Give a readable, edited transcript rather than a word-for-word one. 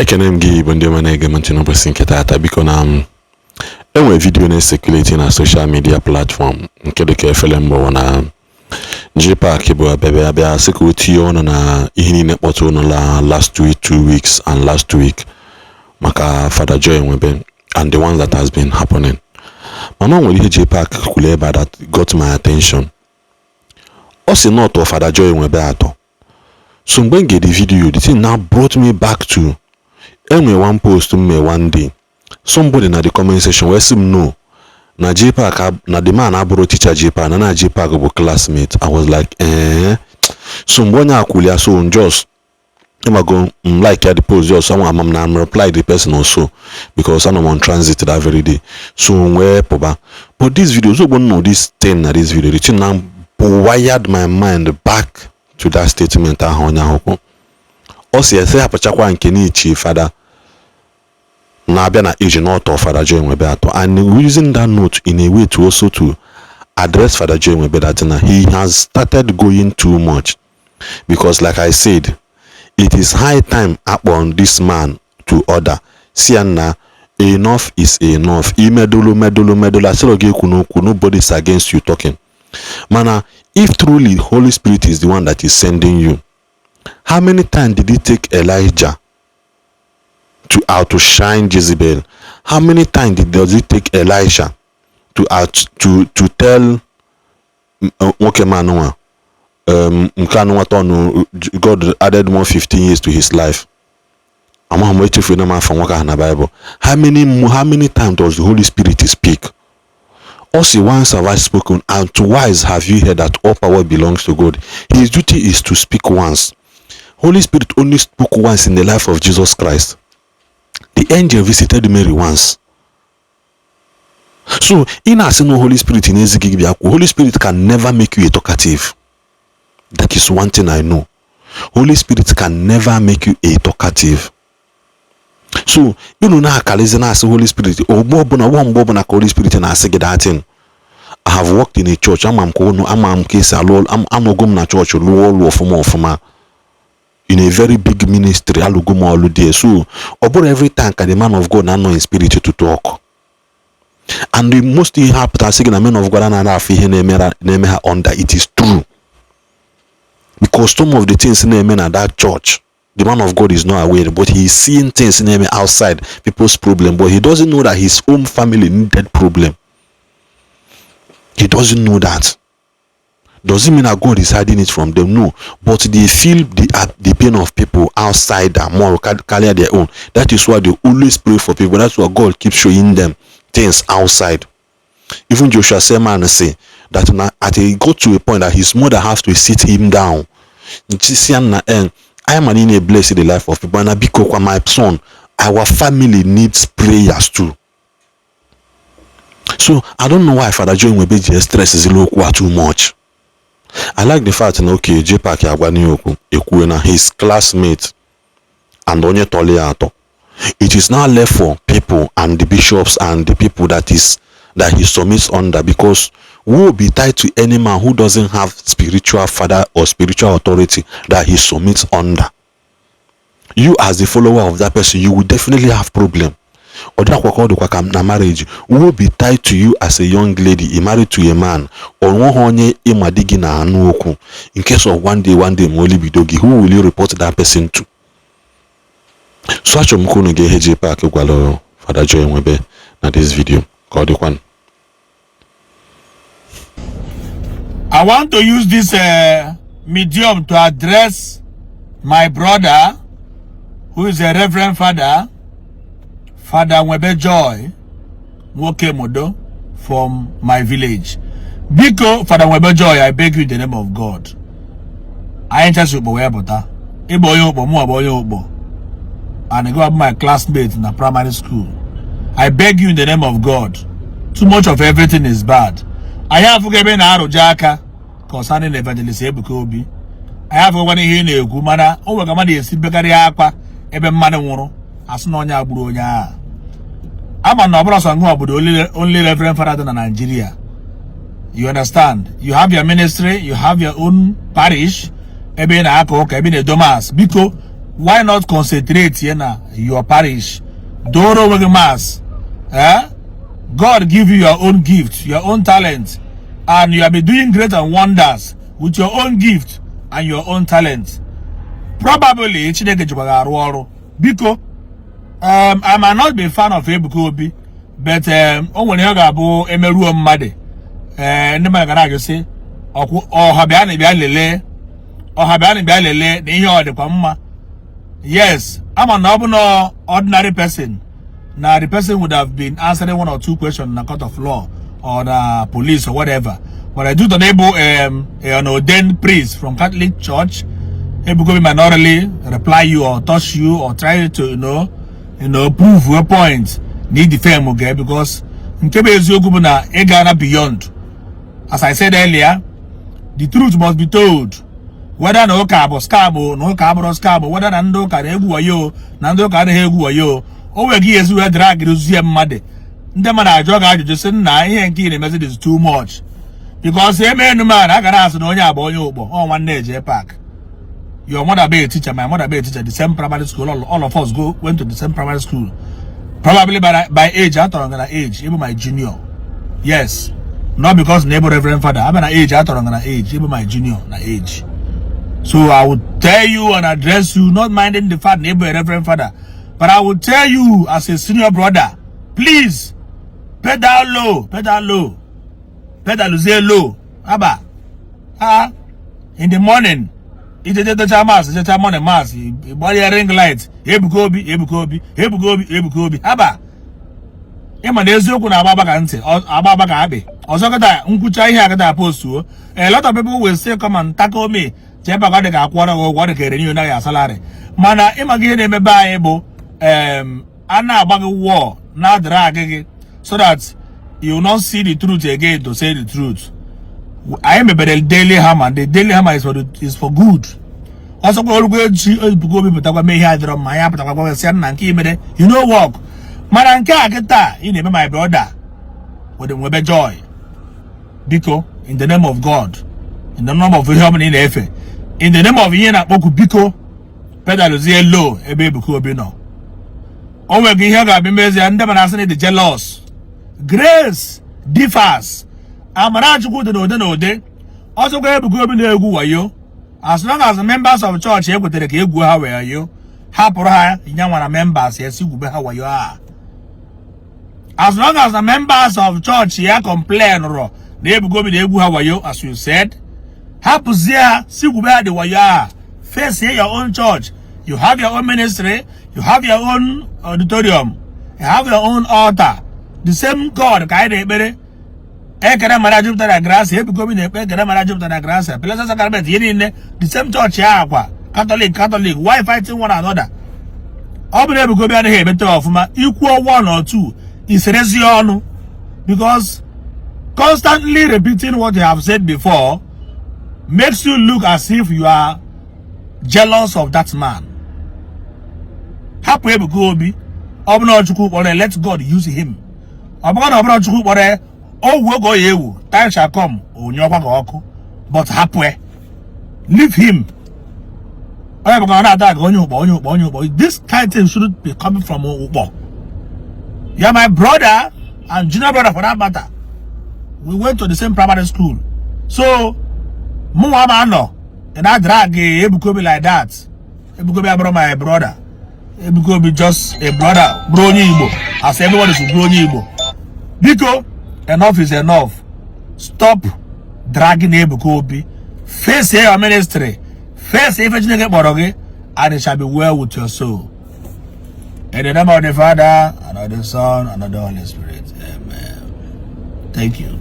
Ekenem gi bonde manege mantino basinketa ata biko na enwe video na circulating na social media platform nke de ka felembo na Jpac bụ abịa security ono na ihe niile kpọtụ no la last 2 weeks and last week maka Father Joy Nwebe and the ones that has been happening. Mana nwere ihe Jpac kwule ebe that got my attention. O si not of Father Joy Nwebe ato. So mgbe nge the video, the thing now brought me back to one post me one day. Somebody na the comment section where some no na Jpac na the man aburo teacher Jpac na Jpac go classmate. I was like so mbonya akulia so just I go like the post just someone I'm reply the person also because I'm on transit that very day. So where poba but this video so know this thing na this video the thing now wired my mind back to that statement ahụ osi ese apachakwa nke ni chi Father na abia na age not of Father Joy Nwebe ato, and using that note in a way to also to address Father Joy Nwebe that he has started going too much, because like I said, it is high time upon this man to order siana enough is enough. Medolo aseloge kunoku, nobody's against you talking. Mana, if truly Holy Spirit is the one that is sending you, how many times did it take Elijah to outshine Jezebel? How many times does it take Elisha to tell God added more 15 years to his life? I'm waiting for the man from the Bible. How many times does the Holy Spirit speak? Also, once have I spoken, and twice have you heard that all power belongs to God. His duty is to speak once. Holy Spirit only spoke once in the life of Jesus Christ. The angel visited Mary once. So, in us no Holy Spirit in Ezekiyel, Holy Spirit can never make you a talkative. That is one thing I know. Holy Spirit can never make you a talkative. So, you know now Holy Spirit Holy Spirit and I say that thing. I have worked in a church. I'm case alone. I'm not going to church in a very big ministry. I'll go more there. So, about every time the man of God and know in spirit to talk. And the most thing happen saying the man of God and I feel name her under it is true. Because some of the things in at that church, the man of God is not aware, but he is seeing things in him outside people's problem, but he doesn't know that his own family needed problem. He doesn't know that. Doesn't mean that God is hiding it from them, no. But they feel the pain of people outside that more carry their own. That is why they always pray for people. That's why God keeps showing them things outside. Even Joshua Seman say that he got to a point that his mother has to sit him down. I am in a blessed in the life of people, and because my son, our family needs prayers too. So I don't know why Father Joy Nwebe just stresses too much. I like the fact that okay, Jpac Agbanioku, his classmate and Onye Toliato. It is now left for people and the bishops and the people that he submits under, because who will be tied to any man who doesn't have spiritual father or spiritual authority that he submits under? You as the follower of that person, you will definitely have problem. Or marriage, who will be tied to you as a young lady, married to a man, or in case of one day Moli Bidogi, who will you report that person to? So I Jpac Father Joy Nwebe na this video. I want to use this medium to address my brother, who is a Reverend Father Nwebe Joy Modo from my village. Biko Father Nwebe Joy, I beg you in the name of God. I ain't just and I go up my classmates in the primary school. I beg you in the name of God. Too much of everything is bad. I have forgiven Arojaka concerning evangelist Ebukobi. I have one here in a Gumana. Oh, we're going to see Begariapa, even Manaworo, as no Nyaburoya. I'm a noble son who only Reverend Father in Nigeria. You understand? You have your ministry, you have your own parish, Eben Ako, Eben Domas, Biko. why not concentrate here na your parish? Doro with mass. God give you your own gift, your own talent, and you have been doing great and wonders with your own gift and your own talent. Probably because I might not be a fan of Ebuka Obi, but when you go Emeru Made, and the man can say, or Habiani Bialele, or Habiani Bialele, the Pamma. Yes, I'm an ordinary person. Now the person would have been answering 1 or 2 questions in the court of law or the police or whatever. But I do enable an ordained priest from Catholic Church. Ebuka might not really reply you or touch you or try to prove your point. Need the fame, okay? Because beyond. As I said earlier, the truth must be told. Whether no cabo scabo, no cabo scabo, whether nando can egu nando can egu over years we drag Rusian muddy. The man I jog out just saying, nah, he ain't killing message is too much. Because hey man, I can ask no boy on 1 day, Jpac. Your mother be a teacher, my mother be a teacher, the same primary school, all of us went to the same primary school. Probably by age, I thought I'm gonna age, even my junior. Yes. Not because neighbor reverend father. I'm gonna age, I thought I'm gonna age, even my junior na age. So I would tell you and address you, not minding the fact neighbor reverend father. But I will tell you as a senior brother, please, pedal low, pedal low. Abba. In the morning, it's a morning mass, body ring light, Ebuka Obi. Abba. Ema neziokwu na ababa ka abi. Ozo kata nkwucha ihe akata post o. A lot of people will say come and tackle me. Jpac ga ka akwara go what ka renew na ya salary. Mana ima gị na-eme ba anyị bụ ana agbagi war na drag gị so that you will not see the truth again to say the truth. I am a daily hammer. The daily hammer is for good. Also go Ebuka Obi pụtakwa me ihe adịrọ mma ya pụtakwa gwa sị na nke imere you know work. Mana nke a kita ị na-eme my brother with the Nwebe joy. Biko in the name of God, in the name of ihe ọbụla ị na-efe, in the name of ihe na-akpọku biko pedalụzie low ebe Ebuka Obi nọ. O nwere ihe ga-abịa mezie ndị mana asị dị jealous. Grace differs. Amara Chukwu dị n'ode n'ode. Ọzọkwa Ebuka Obi na-egwu wayo. As long as the members of church ekwetere ka egwu ha wayo, hapụrụ ha nyanwa na members esi gwube ha wayo ha. As long as the members of church here complain ro na Ebuka Obi na-egwu ha wayo, as you said, hapụzie ha si gwube ha dị wayo ha. Face your own church. You have your own ministry. You have your own auditorium. You have your own altar. The same God ka anyị na-ekpere. Ekere mara jupụta na grass. Ebuka Obi na-ekpe ekere mara jupụta na grass. Pelasa Sacrament ihe niile. The same church ya akwa. Catholic. Why fighting one another? Ọ bụrụ Ebuka Obi anaghị emete ọfụma. Equal 1 or 2 is erezi ọnụ. Because constantly repeating what you have said before makes you look as if you are jealous of that man. Happy Ebuka Obi, let God use him. Time shall come, but happy. Leave him. This kind of thing shouldn't be coming from Ubo. You are my brother and junior brother for that matter. We went to the same primary school. So, Muamano. And I drag Ebuka Obi like that. Ebuka Obi my brother. Ebuka Obi just a brother. Brony Igbo. As everyone is Brony Igbo. Biko, enough is enough. Stop dragging Ebuka Obi. Face your ministry. Face everything and it shall be well with your soul. In the name of the Father, and of the Son, and of the Holy Spirit. Amen. Thank you.